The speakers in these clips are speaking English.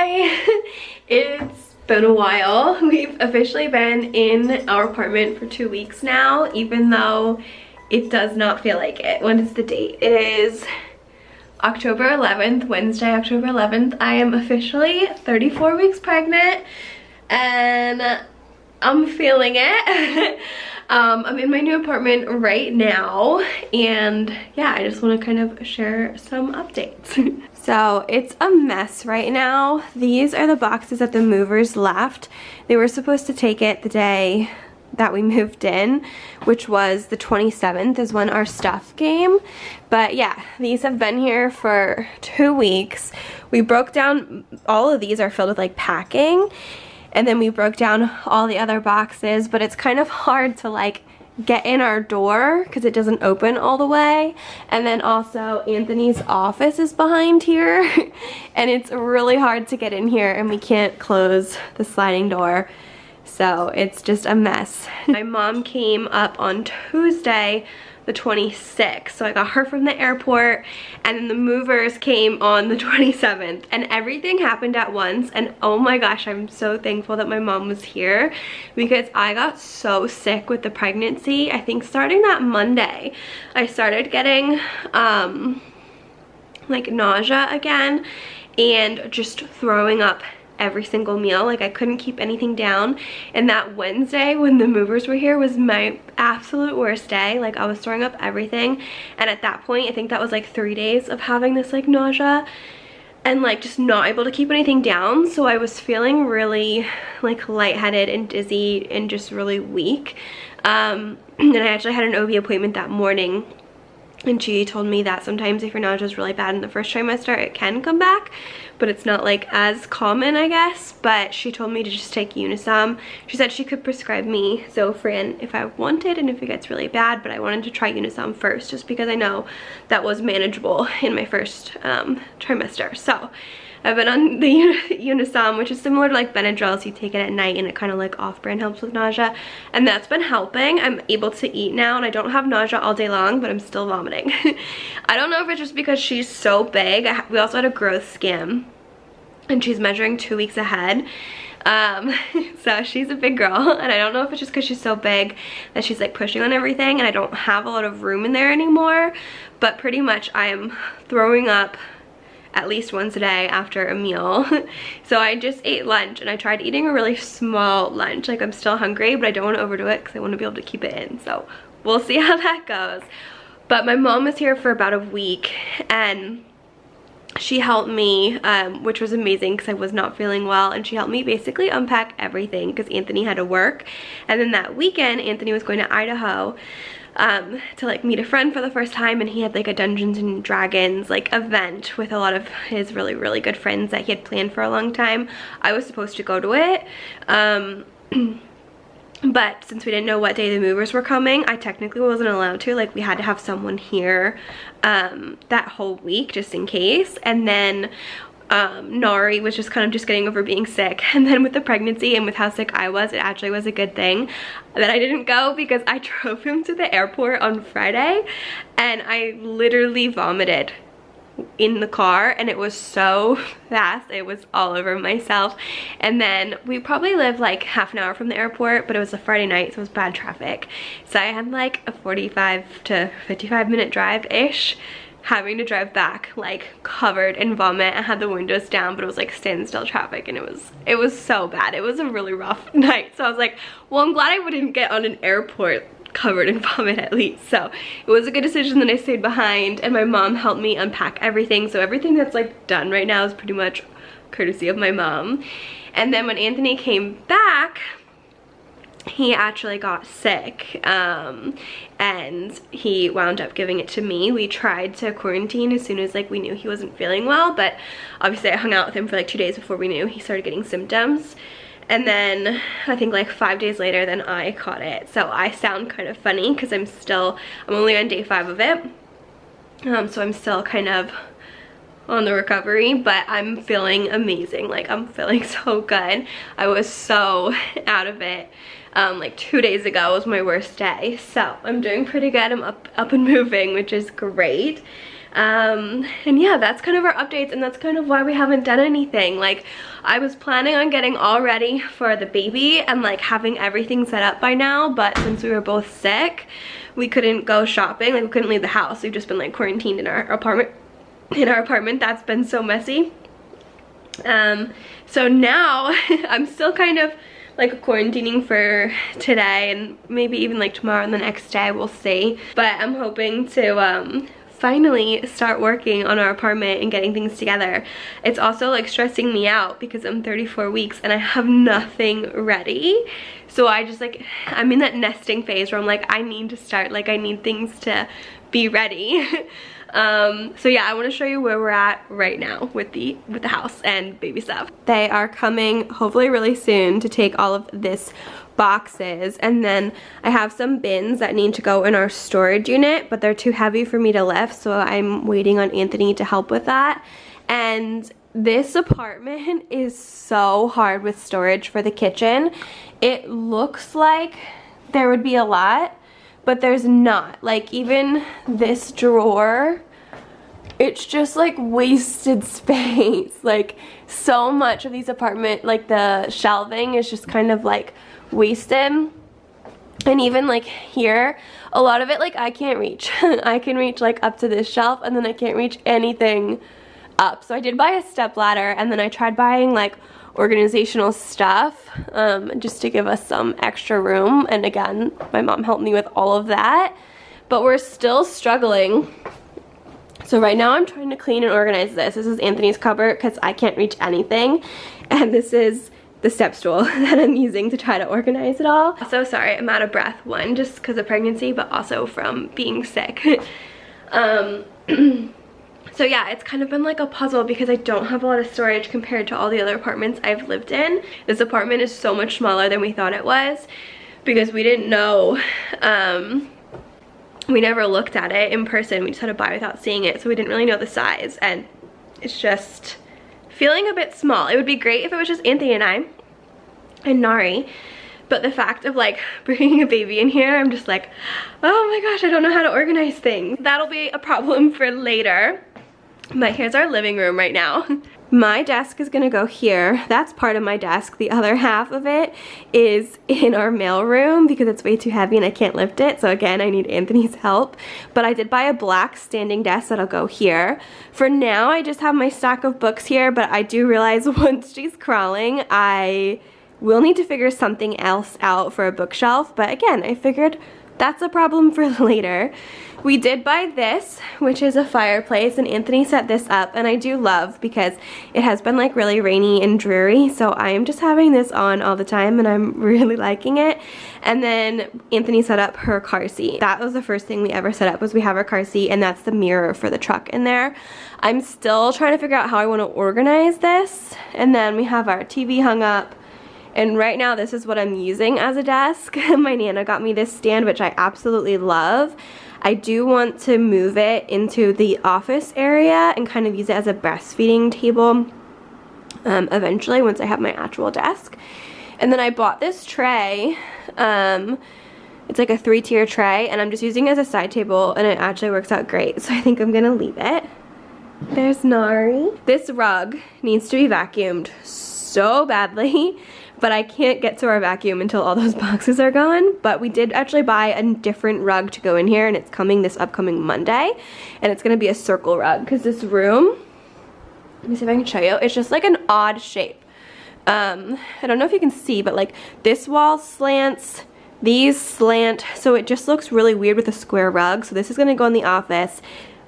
Hi! It's been a while. We've officially been in our apartment for 2 weeks now, even though it does not feel like it. When is the date? It is October 11th, Wednesday, October 11th. I am officially 34 weeks pregnant and I'm feeling it. I'm in my new apartment right now and yeah, I just want to kind of share some updates. So it's a mess right now. These are the boxes that the movers left. They were supposed to take it the day that we moved in, which was the 27th is when our stuff came. But yeah, these have been here for 2 weeks. We broke down, all of these are filled with like packing, and then we broke down all the other boxes, but it's kind of hard to like get in our door because it doesn't open all the way. And then also Anthony's office is behind here and it's really hard to get in here and we can't close the sliding door. So it's just a mess. My mom came up on Tuesday the 26th, so I got her from the airport, and then the movers came on the 27th, and everything happened at once. And oh my gosh, I'm so thankful that my mom was here because I got so sick with the pregnancy. I think starting that Monday I started getting like nausea again and just throwing up every single meal. Like I couldn't keep anything down, and that Wednesday when the movers were here was my absolute worst day. Like I was throwing up everything, and at that point I think that was like 3 days of having this like nausea and like just not able to keep anything down. So I was feeling really like lightheaded and dizzy and just really weak, and I actually had an OB appointment that morning, and she told me that sometimes if your nausea is really bad in the first trimester, it can come back, but it's not like as common, I guess. But she told me to just take Unisum. She said she could prescribe me Zofran if I wanted and if it gets really bad, but I wanted to try Unisum first just because I know that was manageable in my first trimester. So I've been on the Unisum, which is similar to like Benadryl, so you take it at night and it kind of like off-brand helps with nausea, and that's been helping. I'm able to eat now and I don't have nausea all day long, but I'm still vomiting. I don't know if it's just because she's so big. We also had a growth scan and she's measuring 2 weeks ahead. So she's a big girl, and I don't know if it's just because she's so big that she's like pushing on everything and I don't have a lot of room in there anymore, but pretty much I am throwing up at least once a day after a meal. So I just ate lunch and I tried eating a really small lunch. Like I'm still hungry, but I don't want to overdo it because I want to be able to keep it in. So we'll see how that goes. But my mom was here for about a week and she helped me, which was amazing because I was not feeling well, and she helped me basically unpack everything because Anthony had to work. And then that weekend Anthony was going to Idaho to like meet a friend for the first time, and he had like a Dungeons and Dragons like event with a lot of his really good friends that he had planned for a long time. I was supposed to go to it, but since we didn't know what day the movers were coming, I technically wasn't allowed to. Like we had to have someone here that whole week just in case. And then Nari was just kind of just getting over being sick, and then with the pregnancy and with how sick I was, it actually was a good thing that I didn't go because I drove him to the airport on Friday and I literally vomited in the car, and it was so fast, it was all over myself. And then we probably lived like half an hour from the airport, but it was a Friday night, so it was bad traffic, so I had like a 45 to 55 minute drive-ish, having to drive back like covered in vomit. I had the windows down, but it was like standstill traffic, and it was so bad. It was a really rough night. So I was like, well, I'm glad I wouldn't get on an airport covered in vomit at least. So it was a good decision that I stayed behind, and my mom helped me unpack everything. So everything that's like done right now is pretty much courtesy of my mom. And then when Anthony came back, he actually got sick, and he wound up giving it to me. We tried to quarantine as soon as like we knew he wasn't feeling well, but obviously I hung out with him for like 2 days before we knew he started getting symptoms. And then I think like 5 days later then I caught it. So I sound kind of funny because I'm only on day 5 of it, so I'm still kind of on the recovery, but I'm feeling amazing. Like I'm feeling so good. I was so out of it. Like 2 days ago was my worst day, so I'm doing pretty good. I'm up and moving, which is great. And yeah, that's kind of our updates, and that's kind of why we haven't done anything. Like, I was planning on getting all ready for the baby and like having everything set up by now, but since we were both sick, we couldn't go shopping. Like, we couldn't leave the house. We've just been like quarantined in our apartment. That's been so messy. So now I'm still kind of like quarantining for today and maybe even like tomorrow and the next day, we'll see. But I'm hoping to finally start working on our apartment and getting things together. It's also like stressing me out because I'm 34 weeks and I have nothing ready. So I just like, I'm in that nesting phase where I'm like, I need to start, like I need things to be ready. So yeah, I want to show you where we're at right now with the house and baby stuff. They are coming hopefully really soon to take all of this boxes, and then I have some bins that need to go in our storage unit, but they're too heavy for me to lift, so I'm waiting on Anthony to help with that. And this apartment is so hard with storage for the kitchen. It looks like there would be a lot, but there's not. Like, even this drawer, it's just like wasted space. Like, so much of these apartment, like the shelving is just kind of like wasted. And even like here, a lot of it like I can't reach. I can reach like up to this shelf, and then I can't reach anything up. So I did buy a step ladder, and then I tried buying like organizational stuff just to give us some extra room, and again, my mom helped me with all of that, but we're still struggling. So right now I'm trying to clean and organize this. This is Anthony's cupboard because I can't reach anything, and this is the step stool that I'm using to try to organize it all. So sorry, I'm out of breath, one, just because of pregnancy, but also from being sick. So yeah, it's kind of been like a puzzle because I don't have a lot of storage compared to all the other apartments I've lived in. This apartment is so much smaller than we thought it was because we didn't know, we never looked at it in person. We just had to buy without seeing it, so we didn't really know the size, and it's just feeling a bit small. It would be great if it was just Anthony and I and Nari, but the fact of like bringing a baby in here, I'm just like, oh my gosh, I don't know how to organize things. That'll be a problem for later. But here's our living room right now. My desk is gonna go here. That's part of my desk. The other half of it is in our mail room because it's way too heavy and I can't lift it. So again, I need Anthony's help. But I did buy a black standing desk that'll go here. For now, I just have my stack of books here, but I do realize once she's crawling, I will need to figure something else out for a bookshelf. But again, I figured that's a problem for later. We did buy this, which is a fireplace, and Anthony set this up, and I do love because it has been like really rainy and dreary, so I am just having this on all the time and I'm really liking it. And then Anthony set up her car seat. That was the first thing we ever set up, was we have our car seat, and that's the mirror for the truck in there. I'm still trying to figure out how I want to organize this. And then we have our TV hung up. And right now this is what I'm using as a desk. My Nana got me this stand, which I absolutely love. I do want to move it into the office area and kind of use it as a breastfeeding table eventually once I have my actual desk. And then I bought this tray. It's like a 3-tier tray, and I'm just using it as a side table, and it actually works out great. So I think I'm gonna leave it. There's Nari. This rug needs to be vacuumed so badly, but I can't get to our vacuum until all those boxes are gone. But we did actually buy a different rug to go in here, and it's coming this upcoming Monday, and it's gonna be a circle rug because this room, let me see if I can show you, it's just like an odd shape. I don't know if you can see, but like this wall slants, these slant, so it just looks really weird with a square rug. So this is gonna go in the office.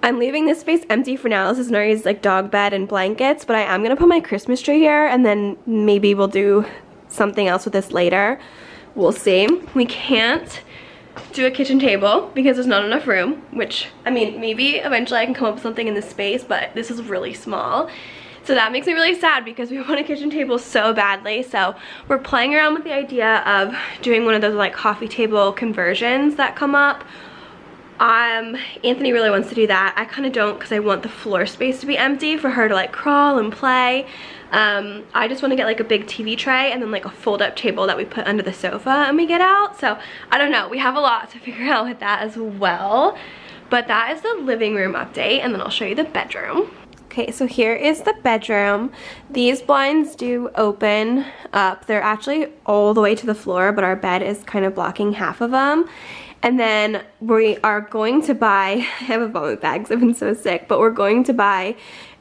I'm leaving this space empty for now. This is Nari's like dog bed and blankets, but I am gonna put my Christmas tree here, and then maybe we'll do something else with this later. We'll see. We can't do a kitchen table because there's not enough room, which, I mean, maybe eventually I can come up with something in this space, but this is really small. So that makes me really sad because we want a kitchen table so badly. So we're playing around with the idea of doing one of those like coffee table conversions that come up. Anthony really wants to do that. I kind of don't, because I want the floor space to be empty for her to like crawl and play. I just want to get like a big TV tray and then like a fold-up table that we put under the sofa and we get out. So I don't know, we have a lot to figure out with that as well. But that is the living room update, and then I'll show you the bedroom. Okay, so here is the bedroom. These blinds do open up. They're actually all the way to the floor, but our bed is kind of blocking half of them. And then we are going to buy, I have a vomit bag because I've been so sick, but we're going to buy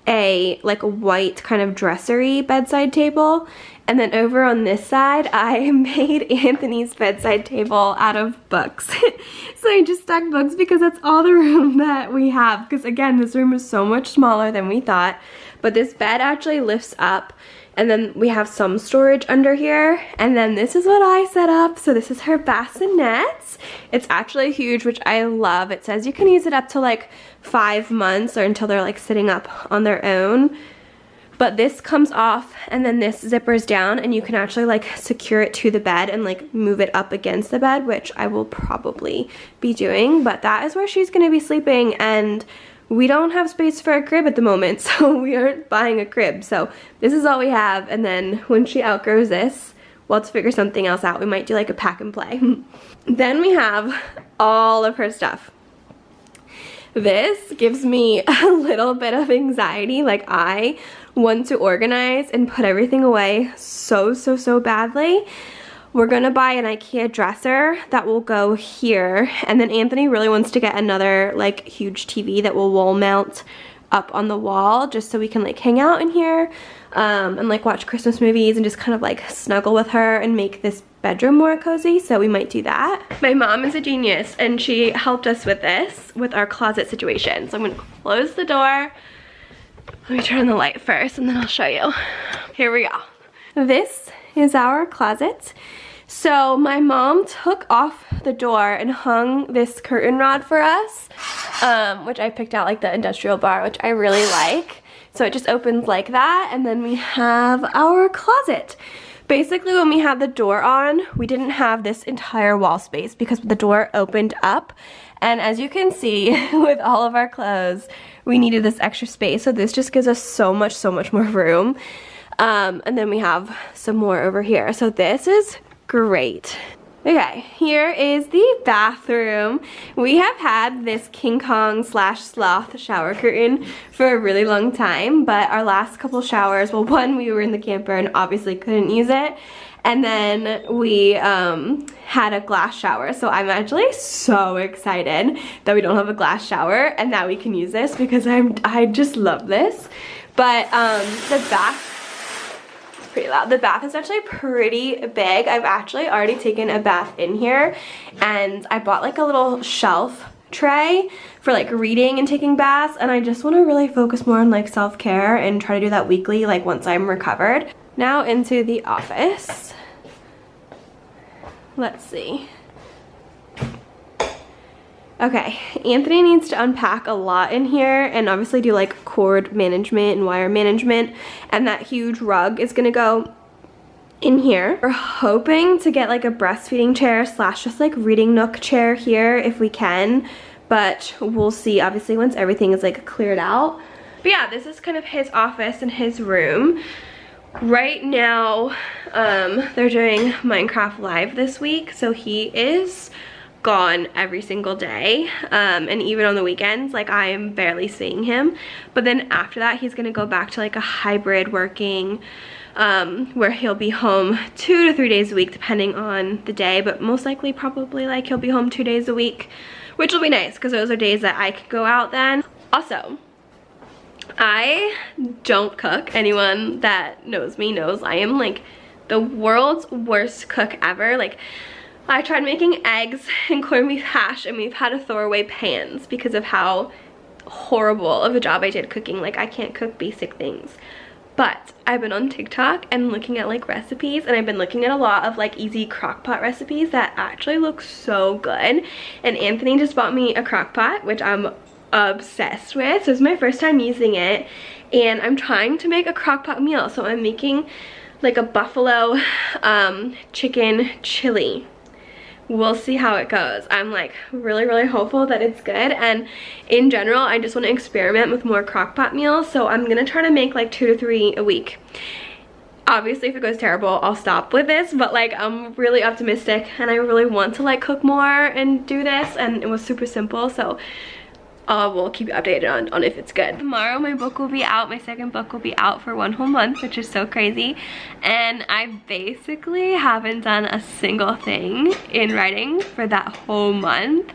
a white kind of dressery bedside table. And then over on this side, I made Anthony's bedside table out of books. So I just stacked books because that's all the room that we have. Because again, this room is so much smaller than we thought. But this bed actually lifts up, and then we have some storage under here. And then this is what I set up. So this is her bassinets. It's actually huge, which I love. It says you can use it up to like 5 months or until they're like sitting up on their own. But this comes off, and then this zippers down, and you can actually like secure it to the bed and like move it up against the bed, which I will probably be doing. But that is where she's gonna be sleeping, and we don't have space for a crib at the moment, so we aren't buying a crib. So this is all we have, and then when she outgrows this, we'll have to figure something else out. We might do like a pack and play. Then we have all of her stuff. This gives me a little bit of anxiety. Like, I want to organize and put everything away so badly. We're gonna buy an IKEA dresser that will go here, and then Anthony really wants to get another like huge TV that will wall mount up on the wall, just so we can like hang out in here and like watch Christmas movies and just kind of like snuggle with her and make this bedroom more cozy. So we might do that. My mom is a genius, and she helped us with this, with our closet situation. So I'm gonna close the door. Let me turn on the light first, and then I'll show you. Here we go. This is our closet. So my mom took off the door and hung this curtain rod for us, which I picked out like the industrial bar, which I really like. So it just opens like that, and then we have our closet. Basically, when we had the door on, we didn't have this entire wall space because the door opened up. And as you can see, with all of our clothes, we needed this extra space. So this just gives us so much more room. And then we have some more over here. So this is great. Okay, here is the bathroom. We have had this King Kong / sloth shower curtain for a really long time, but our last couple showers, well, one, we were in the camper and obviously couldn't use it. And then we had a glass shower. So I'm actually so excited that we don't have a glass shower and that we can use this, because I just love this. But the bath, pretty loud. The bath is actually pretty big. I've actually already taken a bath in here, and I bought like a little shelf tray for like reading and taking baths, and I just want to really focus more on like self-care and try to do that weekly, like once I'm recovered. Now into the office. Let's see. Okay, Anthony needs to unpack a lot in here and obviously do like cord management and wire management, and that huge rug is gonna go in here. We're hoping to get like a breastfeeding chair / just like reading nook chair here if we can, but we'll see obviously once everything is like cleared out. But yeah, this is kind of his office and his room. Right now, they're doing Minecraft Live this week, so he is gone every single day, and even on the weekends, like I am barely seeing him. But then after that, he's gonna go back to like a hybrid working, where he'll be home 2 to 3 days a week depending on the day, but most likely probably like he'll be home 2 days a week, which will be nice because those are days that I could go out then. Also, I don't cook. Anyone that knows me knows I am like the world's worst cook ever. Like, I tried making eggs and corned beef hash, and we've had to throw away pans because of how horrible of a job I did cooking. Like, I can't cook basic things. But I've been on TikTok and looking at like recipes, and I've been looking at a lot of like easy crock pot recipes that actually look so good. And Anthony just bought me a crock pot, which I'm obsessed with. So it's my first time using it, and I'm trying to make a crock pot meal. So I'm making like a buffalo chicken chili. We'll see how it goes. I'm like really hopeful that it's good, and in general I just want to experiment with more crock pot meals. So I'm gonna try to make like 2 to 3 a week. Obviously if it goes terrible, I'll stop with this, but like I'm really optimistic and I really want to like cook more and do this, and it was super simple. So we'll keep you updated on if it's good. Tomorrow my book will be out. My second book will be out for 1 whole month, which is so crazy. And I basically haven't done a single thing in writing for that whole month.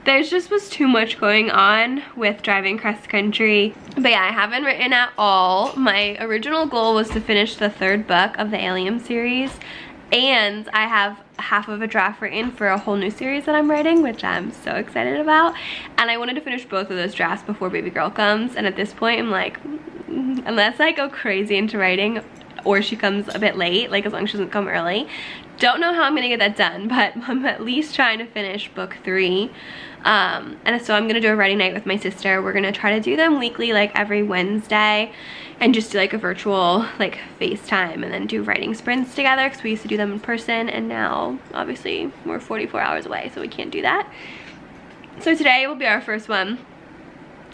There's just was too much going on with driving cross country. But yeah, I haven't written at all. My original goal was to finish the 3rd book of the Alien series. And I have half of a draft written for a whole new series that I'm writing, which I'm so excited about. And I wanted to finish both of those drafts before baby girl comes. And at this point, I'm like, unless I go crazy into writing or she comes a bit late, like as long as she doesn't come early, don't know how I'm gonna get that done, but I'm at least trying to finish book 3. And so I'm gonna do a writing night with my sister. We're gonna try to do them weekly, like every Wednesday, and just do like a virtual like FaceTime and then do writing sprints together, because we used to do them in person and now obviously we're 44 hours away, so we can't do that. So today will be our first one.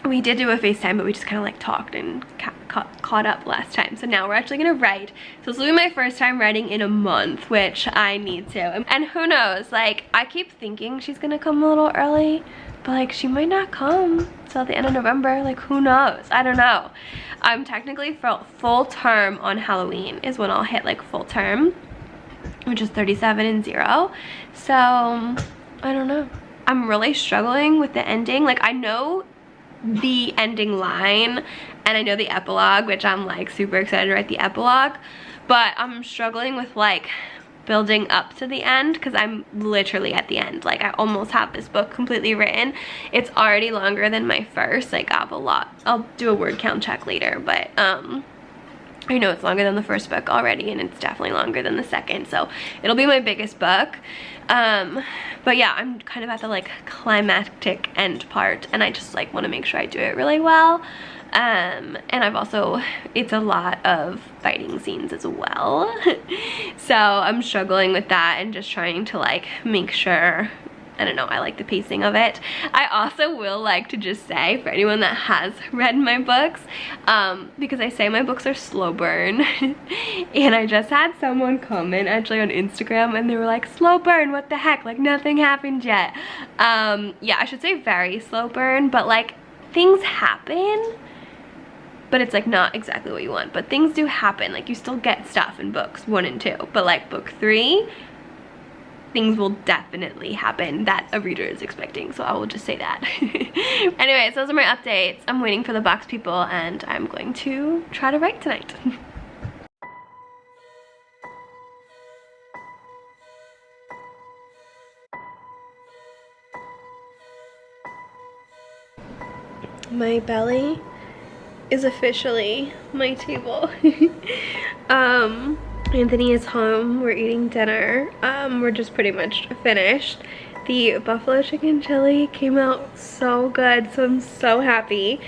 We did do a FaceTime, but we just kind of like talked and caught up last time. So now we're actually gonna write. So this will be my first time writing in a month, which I need to. And who knows, like I keep thinking she's gonna come a little early, but like she might not come till the end of November. Like who knows? I don't know. I'm technically full term on Halloween is when I'll hit like full term, which is 37 and 0. So I don't know. I'm really struggling with the ending. Like I know the ending line and I know the epilogue, which I'm like super excited to write the epilogue, but I'm struggling with like building up to the end, because I'm literally at the end. Like I almost have this book completely written. It's already longer than my first. Like I have a lot. I'll do a word count check later, but I know it's longer than the first book already, and it's definitely longer than the second, so it'll be my biggest book. But yeah, I'm kind of at the like climactic end part, and I just like want to make sure I do it really well. And I've also, it's a lot of fighting scenes as well. So I'm struggling with that and just trying to like make sure, I don't know, I like the pacing of it. I also will like to just say, for anyone that has read my books, because I say my books are slow burn, and I just had someone comment actually on Instagram and they were like, slow burn, what the heck, like nothing happened yet. Yeah, I should say very slow burn, but like things happen, but it's like not exactly what you want, but things do happen. Like you still get stuff in books 1 and 2, but like book 3, things will definitely happen that a reader is expecting, so I will just say that. Anyway, so those are my updates. I'm waiting for the box people, and I'm going to try to write tonight. My belly is officially my table. Anthony is home, we're eating dinner. We're just pretty much finished. The buffalo chicken chili came out so good, so I'm so happy.